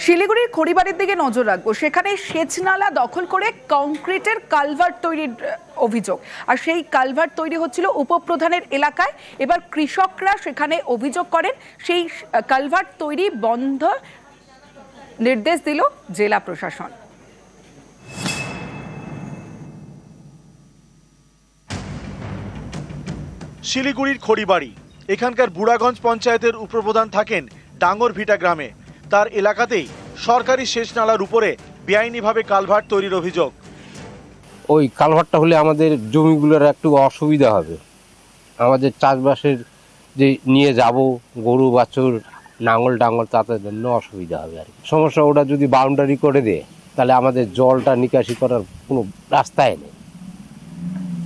শিলিগুড়ির খড়িবাড়ির দিকে নজর রাখবো। সেখানে সেচ নালা দখল করে কংক্রিটের কালভার্ট তৈরির অভিযোগ, আর সেই কালভার্ট তৈরি হচ্ছিল উপপ্রধানের এলাকায়। এবার কৃষকরা সেখানে অভিযোগ করেন, সেই কালভার্ট তৈরি বন্ধ নির্দেশ দিল জেলা প্রশাসন। শিলিগুড়ির খড়িবাড়ি, এখানকার বুড়াগঞ্জ পঞ্চায়েতের উপপ্রধান থাকেন ডাঙ্গরভিটা গ্রামে। তার এলাকাতেই সরকারি সেচ নালার উপরে বেআইনিভাবে কালভার্ট তৈরির অভিযোগ। ওই কালভার্টটা হলে আমাদের জমিগুলোর একটু অসুবিধা হবে, আমাদের চাষবাসের যে নিয়ে যাব গরু বাছুর নাঙল টাঙল তাদের জন্য অসুবিধা হবে আর কি। সমস্যা ওটা যদি বাউন্ডারি করে দেয় তাহলে আমাদের জলটা নিকাশি করার কোনো রাস্তায় নেই,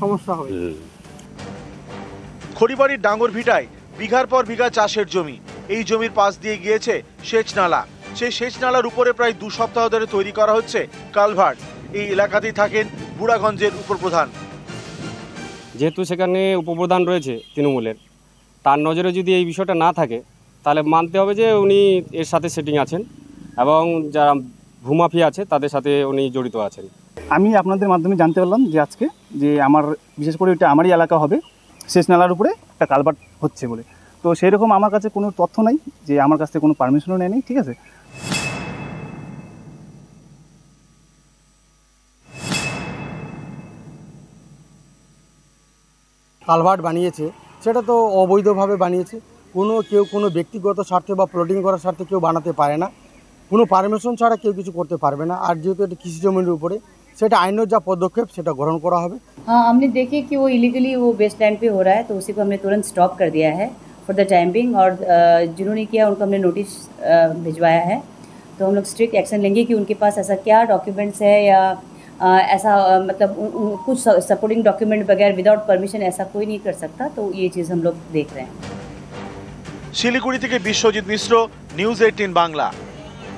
সমস্যা হবে। খড়িবাড়ির ডাঙ্গরভিটায় বিঘার পর বিঘা চাষের জমি। এই জমির পাশ দিয়ে গিয়েছে সেচ নালা। সেই সেচ নালার উপরে প্রায় 2 সপ্তাহ ধরে তৈরি করা হচ্ছে কালভার্ট। এই এলাকাতেই থাকেন বুড়াগঞ্জের উপপ্রধান। যেহেতু সেখানে উপপ্রধান রয়েছে তৃণমূলের, তার নজরে যদি এই বিষয়টা না থাকে তাহলে মানতে হবে যে উনি এর সাথে সেটিং আছেন এবং যারা ভূমাফিয়া আছে তাদের সাথে উনি জড়িত আছেন। আমি আপনাদের মাধ্যমে জানতে পারলাম যে আজকে যে আমার বিশেষ করে এটা আমারই এলাকা হবে, সেচ নালার উপরে একটা কালভার্ট হচ্ছে বলে। তো সেই রকম আমার কাছে কোনো তথ্য নাই, যে আমার কাছ থেকে কোনো পারমিশনও নেয়নি। ঠিক আছে, কালভার্ট বানিয়েছে সেটা তো অবৈধভাবে বানিয়েছে। কেউ কোনো ব্যক্তিগত স্বার্থে বা প্লটিং করার স্বার্থে কেউ বানাতে পারে না, কোনো পারমিশন ছাড়া কেউ কিছু করতে পারবে না। আর যেহেতু এটা কৃষি জমির উপরে, সেটা আইনের যা পদক্ষেপ সেটা গ্রহণ করা হবে। हाँ, हमने देखे कि वो इलीगली वो बेस लैंड पे हो रहा है, तो उसी को हमने तुरंत स्टॉप कर दिया है फॉर द टाइम बिंग। और जिन्होंने किया उनको हमने नोटिस भिजवाया है। तो हम लोग स्ट्रिक्ट एक्शन लेंगे कि उनके पास ऐसा क्या डॉक्यूमेंट्स है या ऐसा मतलब कुछ सपोर्टिंग डॉक्यूमेंट बगैर विदाउट परमिशन ऐसा कोई नहीं कर सकता। तो ये चीज़ हम लोग देख रहे हैं। শিলিগুড়ি থেকে বিশ্বজিৎ মিশ্র, নিউজ 18 বাংলা।